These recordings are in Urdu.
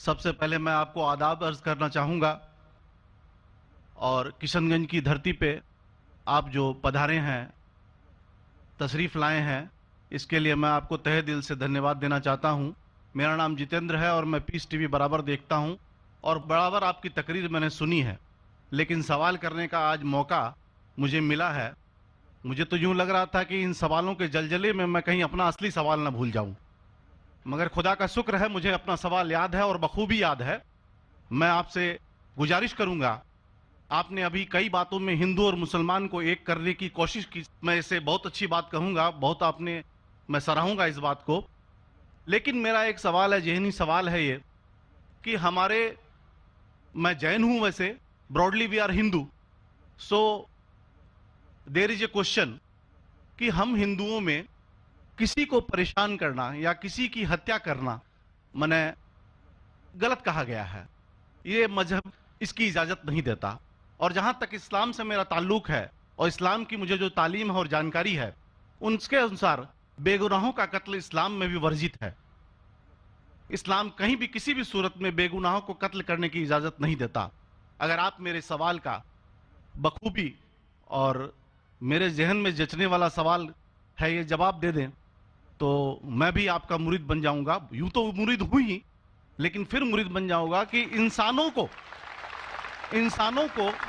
سب سے پہلے میں آپ کو آداب عرض کرنا چاہوں گا اور کشن گنج کی دھرتی پہ آپ جو پدھارے ہیں، تشریف لائے ہیں، اس کے لیے میں آپ کو تہہ دل سے دھنیہ واد دینا چاہتا ہوں۔ میرا نام جتیندر ہے اور میں پیس ٹی وی برابر دیکھتا ہوں اور برابر آپ کی تقریر میں نے سنی ہے، لیکن سوال کرنے کا آج موقع مجھے ملا ہے۔ مجھے تو یوں لگ رہا تھا کہ ان سوالوں کے جلجلے میں میں کہیں اپنا اصلی سوال نہ بھول جاؤں، مگر خدا کا شکر ہے مجھے اپنا سوال یاد ہے اور بخوبی یاد ہے۔ میں آپ سے گزارش کروں گا، آپ نے ابھی کئی باتوں میں ہندو اور مسلمان کو ایک کرنے کی کوشش کی، میں اسے بہت اچھی بات کہوں گا، بہت آپ نے، میں سراہوں گا اس بات کو۔ لیکن میرا ایک سوال ہے، ذہنی سوال ہے یہ کہ میں جین ہوں، ویسے broadly we are Hindu, so there is a question کہ ہم ہندوؤں میں کسی کو پریشان کرنا یا کسی کی ہتیا کرنا غلط کہا گیا ہے، یہ مذہب اس کی اجازت نہیں دیتا، اور جہاں تک اسلام سے میرا تعلق ہے اور اسلام کی مجھے جو تعلیم ہے اور جانکاری ہے، ان کے انسار بے گناہوں کا قتل اسلام میں بھی ورجت ہے۔ اسلام کہیں بھی کسی بھی صورت میں بے گناہوں کو قتل کرنے کی اجازت نہیں دیتا۔ اگر آپ میرے سوال کا بخوبی اور میرے ذہن میں جچنے والا سوال ہے یہ جواب دے دیں تو میں بھی آپ کا مرید بن جاؤں گا، یوں تو مرید ہوں ہی، لیکن پھر مرید بن جاؤں گا کہ انسانوں کو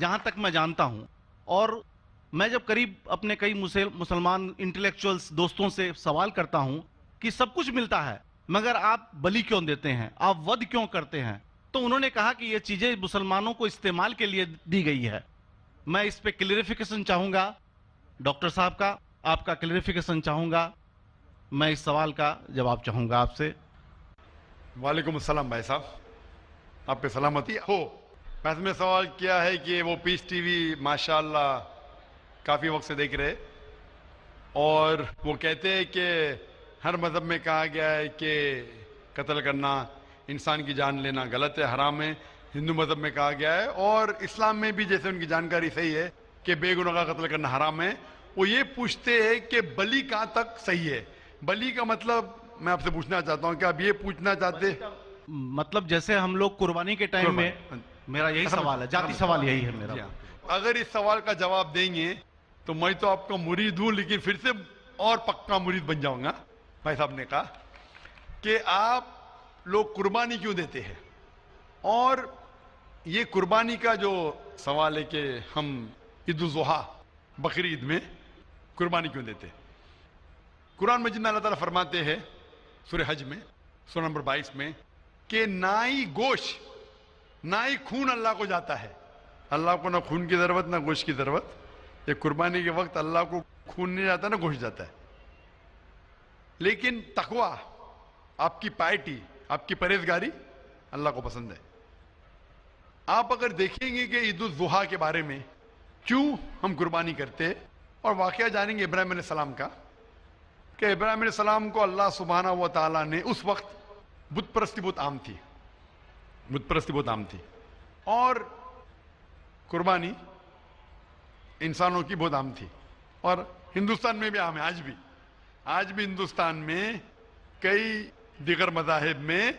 جہاں تک میں جانتا ہوں۔ اور میں جب قریب اپنے کئی مسلمان انٹلیکچوئلز دوستوں سے سوال کرتا ہوں کہ سب کچھ ملتا ہے مگر آپ بلی کیوں دیتے ہیں، آپ ود کیوں کرتے ہیں، تو انہوں نے کہا کہ یہ چیزیں مسلمانوں کو استعمال کے لیے دی گئی ہے۔ میں اس پہ کلیریفیکیشن چاہوں گا، ڈاکٹر صاحب کا، آپ کا کلیریفیکیشن چاہوں گا، میں اس سوال کا جواب چاہوں گا آپ سے۔ وعلیکم السلام بھائی صاحب، آپ پہ سلامتی ہو۔ میں نے سوال کیا ہے کہ وہ پیس ٹی وی ماشاءاللہ کافی وقت سے دیکھ رہے، اور وہ کہتے ہیں کہ ہر مذہب میں کہا گیا ہے کہ قتل کرنا، انسان کی جان لینا غلط ہے، حرام ہے۔ ہندو مذہب میں کہا گیا ہے اور اسلام میں بھی، جیسے ان کی جانکاری صحیح ہے، کہ بے گناہ کا قتل کرنا حرام ہے۔ وہ یہ پوچھتے ہیں کہ بلی کہاں تک صحیح ہے؟ بلی کا مطلب میں آپ سے پوچھنا چاہتا ہوں کہ آپ یہ پوچھنا چاہتے ہیں مطلب جیسے ہم لوگ قربانی کے ٹائم میں، میرا یہی سوال ہے، ذاتی سوال یہی ہے میرا۔ اگر اس سوال کا جواب دیں گے تو میں تو آپ کا مرید ہوں، لیکن پھر سے اور پکا مرید بن جاؤں گا۔ بھائی صاحب نے کہا کہ آپ لوگ قربانی کیوں دیتے ہیں، اور یہ قربانی کا جو سوال ہے کہ ہم عید الاضحیٰ بقرعید میں قربانی کیوں دیتے ہیں، قرآن مجید میں اللہ تعالیٰ فرماتے ہیں سورہ حج میں سورہ نمبر 22 میں کہ نہ ہی گوشت نہ ہی خون اللہ کو جاتا ہے۔ اللہ کو نہ خون کی ضرورت نہ گوشت کی ضرورت۔ یہ قربانی کے وقت اللہ کو خون نہیں جاتا نہ گوشت جاتا ہے، لیکن تقوی، آپ کی پائٹی، آپ کی پرہیزگاری اللہ کو پسند ہے۔ آپ اگر دیکھیں گے کہ عید الاضحیٰ کے بارے میں کیوں ہم قربانی کرتے ہیں، اور واقعہ جانیں گے ابراہیم علیہ السلام کا، کہ ابراہیم علیہ السلام کو اللہ سبحانہ و تعالیٰ نے، اس وقت بت پرستی بہت عام تھی، بت پرستی بہت عام تھی، اور قربانی انسانوں کی بہت عام تھی، اور ہندوستان میں بھی عام ہے، آج بھی ہندوستان میں کئی دیگر مذاہب میں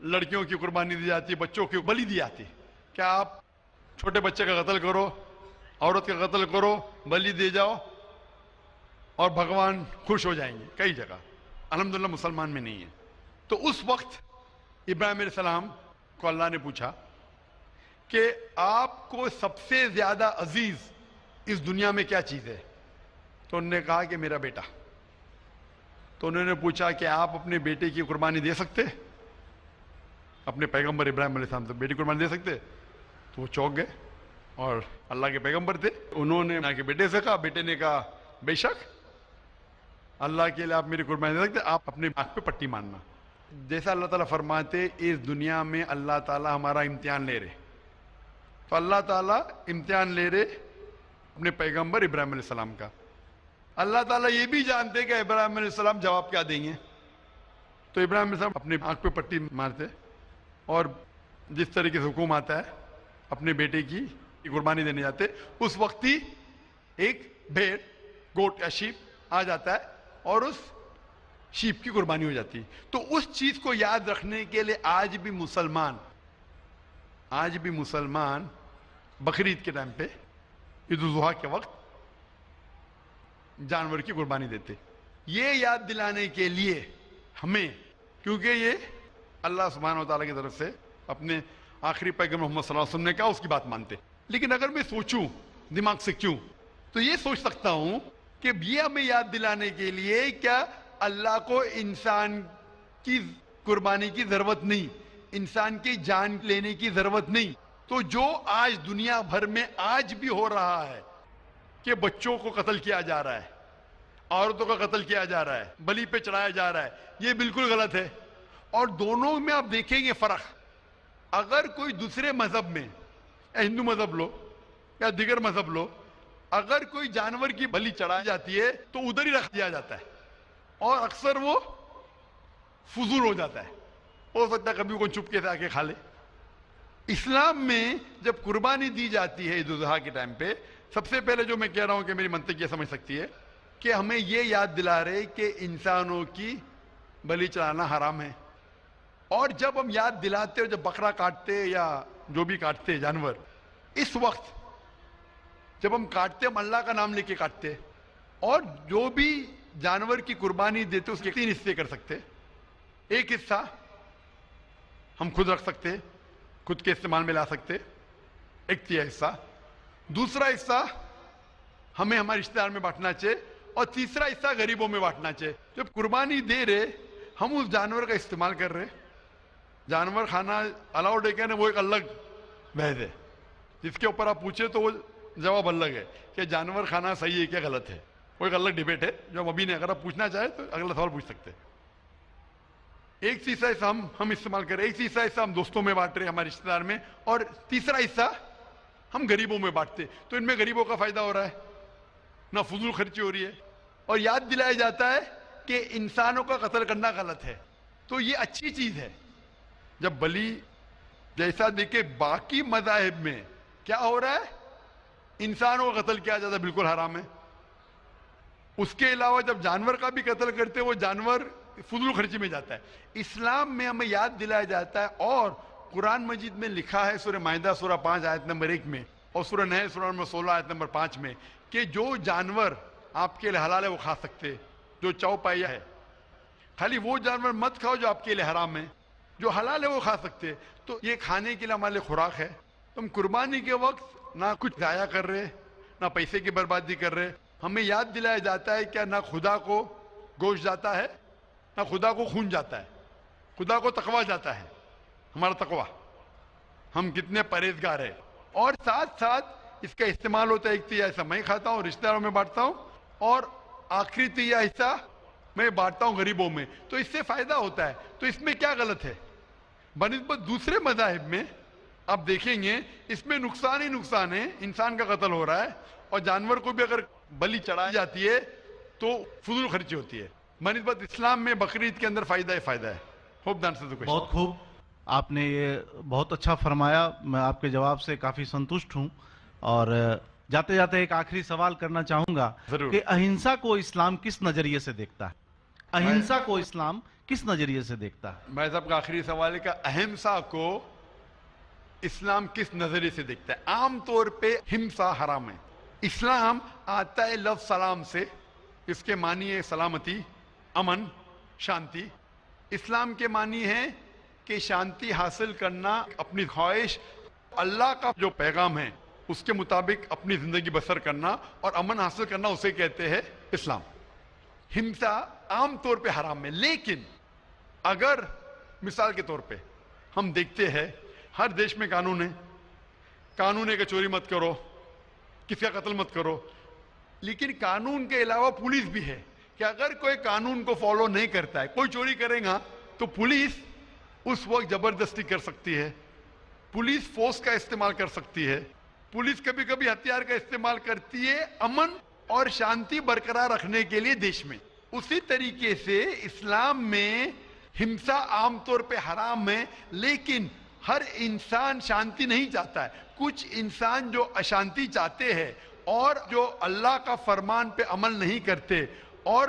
لڑکیوں کی قربانی دی جاتی ہے، بچوں کی بلی دی جاتی ہے۔ کیا آپ چھوٹے بچے کا قتل کرو، عورت کا قتل کرو، بلی دے جاؤ اور بھگوان خوش ہو جائیں گے؟ کئی جگہ، الحمدللہ مسلمان میں نہیں ہے۔ تو اس وقت ابراہیم علیہ السلام کو اللہ نے پوچھا کہ آپ کو سب سے زیادہ عزیز اس دنیا میں کیا چیز ہے؟ تو انہوں نے کہا کہ میرا بیٹا۔ تو انہوں نے پوچھا کہ آپ اپنے بیٹے کی قربانی دے سکتے؟ اپنے پیغمبر ابراہیم علیہ السلام سے بیٹی قربانی دے سکتے؟ تو وہ چونک گئے، اور اللہ کے پیغمبر تھے، انہوں نے کے بیٹے سے کہا، بیٹے نے کہا بے شک اللہ کے لیے آپ میری قربانی دے سکتے، آپ اپنے آنکھ پہ پٹی ماننا۔ جیسا اللہ تعالیٰ فرماتے اس دنیا میں اللہ تعالیٰ ہمارا امتحان لے رہے، تو اللہ تعالیٰ امتحان لے رہے اپنے پیغمبر ابراہیم علیہ السلام کا۔ اللہ تعالیٰ یہ بھی جانتے کہ ابراہیم علیہ السلام جواب کیا دیں گے، تو ابراہیم علیہ السلام اپنے آنکھ پہ پٹی مارتے، اور جس طریقے سے حکم آتا ہے اپنے بیٹے کی قربانی دینے جاتے، اس وقت ہی ایک بھیڑ، گوٹ یا شیپ آ جاتا ہے، اور اس شیپ کی قربانی ہو جاتی. تو اس چیز کو یاد رکھنے کے لیے آج بھی مسلمان بقرعید کے ٹائم پہ، عید الاضحیٰ کے وقت جانور کی قربانی دیتے. یہ یاد دلانے کے لیے ہمیں، کیونکہ یہ اللہ سبحانہ و تعالیٰ کی طرف سے اپنے آخری پیغمبر محمد صلی اللہ علیہ وسلم نے کہا، اس کی بات مانتے. لیکن اگر میں سوچوں دماغ سے کیوں، تو یہ سوچ سکتا ہوں کہ یہ ہمیں یاد دلانے کے لیے کیا اللہ کو انسان کی قربانی کی ضرورت نہیں، انسان کی جان لینے کی ضرورت نہیں. تو جو آج دنیا بھر میں آج بھی ہو رہا ہے کہ بچوں کو قتل کیا جا رہا ہے، عورتوں کا قتل کیا جا رہا ہے، بلی پہ چڑھایا جا رہا ہے، یہ بالکل غلط ہے. اور دونوں میں آپ دیکھیں گے فرق. اگر کوئی دوسرے مذہب میں، ہندو مذہب لو یا دیگر مذہب لو، اگر کوئی جانور کی بلی چڑھائی جاتی ہے تو ادھر ہی رکھ دیا جاتا ہے، اور اکثر وہ فضول ہو جاتا ہے. ہو سکتا ہے کبھی کوئی چپکے سے آ کے کھا لے. اسلام میں جب قربانی دی جاتی ہے عید الاضحیٰ کے ٹائم پہ، سب سے پہلے جو میں کہہ رہا ہوں کہ میری منطق یہ سمجھ سکتی ہے کہ ہمیں یہ یاد دلا رہے کہ انسانوں کی بلی چڑھانا حرام ہے. اور جب ہم یاد دلاتے اور جب بکرا کاٹتے یا جو بھی کاٹتے جانور، اس وقت جب ہم کاٹتے ہم اللہ کا نام لے کے کاٹتے. اور جو بھی جانور کی قربانی دیتے اس کے 3 حصے کر سکتے. ایک حصہ ہم خود رکھ سکتے، خود کے استعمال میں لا سکتے، 1/3 حصہ. دوسرا حصہ ہمیں ہمارے رشتہ دار میں بانٹنا چاہیے، اور تیسرا حصہ غریبوں میں بانٹنا چاہیے. جب قربانی دے رہے ہم اس جانور کا استعمال کر رہے. جانور کھانا الاؤڈ ہے کیا نہیں وہ ایک الگ بحث ہے، جس کے اوپر آپ پوچھے تو وہ جواب الگ ہے کہ جانور کھانا صحیح ہے کیا غلط ہے، وہ ایک الگ ڈیبیٹ ہے جو ہم ابھی نہیں. اگر آپ پوچھنا چاہیں تو اگلا سوال پوچھ سکتے. ایک تیسرا حصہ ہم استعمال کر رہے، ایک تیسرا حصہ ہم دوستوں میں بانٹ رہے ہمارے رشتہ دار میں، اور تیسرا حصہ ہم غریبوں میں بانٹتے. تو ان میں غریبوں کا فائدہ ہو رہا ہے، نہ فضول خرچی ہو رہی ہے، اور یاد دلایا جاتا ہے کہ انسانوں کا قتل کرنا غلط ہے. تو یہ اچھی چیز ہے. جب بلی جیسا دیکھے باقی مذاہب میں کیا ہو رہا ہے، انسانوں کا قتل کیا جاتا ہے، بالکل حرام ہے. اس کے علاوہ جب جانور کا بھی قتل کرتے وہ جانور فضول خرچی میں جاتا ہے. اسلام میں ہمیں یاد دلایا جاتا ہے، اور قرآن مجید میں لکھا ہے سورہ مائدہ سورہ 5 آیت نمبر 1 میں، اور سورہ نحل سورہ نمبر 16 آیت نمبر 5 میں، کہ جو جانور آپ کے لیے حلال ہے وہ کھا سکتے، جو چوپائیا ہے. خالی وہ جانور مت کھاؤ جو آپ کے لیے حرام ہے، جو حلال ہے وہ کھا سکتے. تو یہ کھانے کے لیے ہمارے لیے خوراک ہے. ہم قربانی کے وقت نہ کچھ ضائع کر رہے، نہ پیسے کی بربادی کر رہے. ہمیں یاد دلایا جاتا ہے کہ نہ خدا کو گوشت جاتا ہے، نہ خدا کو خون جاتا ہے، خدا کو تقویٰ جاتا ہے. ہمارا تقویٰ، ہم کتنے پرہیزگار ہیں. اور ساتھ ساتھ اس کا استعمال ہوتا ہے. 1/3 حصہ میں کھاتا ہوں، رشتہ داروں میں بانٹتا ہوں، اور آخری 1/3 حصہ میں بانٹتا ہوں غریبوں میں. تو اس سے فائدہ ہوتا ہے. تو اس میں کیا غلط ہے؟ بنسبت دوسرے مذاہب میں آپ دیکھیں گے اس میں نقصان ہی نقصان ہے. انسان کا قتل ہو رہا ہے، اور جانور کو بھی اگر بلی چڑھائی جاتی ہے تو فضول خرچی ہوتی ہے. بنسبت اسلام میں بقرعید کے اندر فائدہ ہی فائدہ ہے. ہوپ دان سے بہت خوب، آپ نے یہ بہت اچھا فرمایا. میں آپ کے جواب سے کافی سنتشٹ ہوں. اور جاتے جاتے ایک آخری سوال کرنا چاہوں گا کہ اہنسا کو اسلام کس نظریے سے دیکھتا ہے؟ اہنسا کو اسلام کس نظریے سے دیکھتا ہے؟ میں صاحب کا آخری سوال ہے کہ اہمسا کو اسلام کس نظریے سے دیکھتا ہے؟ عام طور پہ ہمسا حرام ہے. اسلام آتا ہے لفظ سلام سے، اس کے معنی ہے سلامتی، امن، شانتی. اسلام کے معنی ہے کہ شانتی حاصل کرنا، اپنی خواہش، اللہ کا جو پیغام ہے اس کے مطابق اپنی زندگی بسر کرنا اور امن حاصل کرنا، اسے کہتے ہیں اسلام. ہمسا عام طور پہ حرام ہے. لیکن اگر مثال کے طور پہ ہم دیکھتے ہیں ہر دیش میں قانون ہے، قانون ہے کہ چوری مت کرو، کسی کا قتل مت کرو. لیکن قانون کے علاوہ پولیس بھی ہے کہ اگر کوئی قانون کو فالو نہیں کرتا ہے، کوئی چوری کرے گا تو پولیس اس وقت زبردستی کر سکتی ہے، پولیس فورس کا استعمال کر سکتی ہے، پولیس کبھی کبھی ہتھیار کا استعمال کرتی ہے امن اور شانتی برقرار رکھنے کے لیے دیش میں. اسی طریقے سے اسلام میں ہمسا عام طور پہ حرام ہے. لیکن ہر انسان شانتی نہیں چاہتا ہے. کچھ انسان جو اشانتی چاہتے ہیں اور جو اللہ کا فرمان پہ عمل نہیں کرتے اور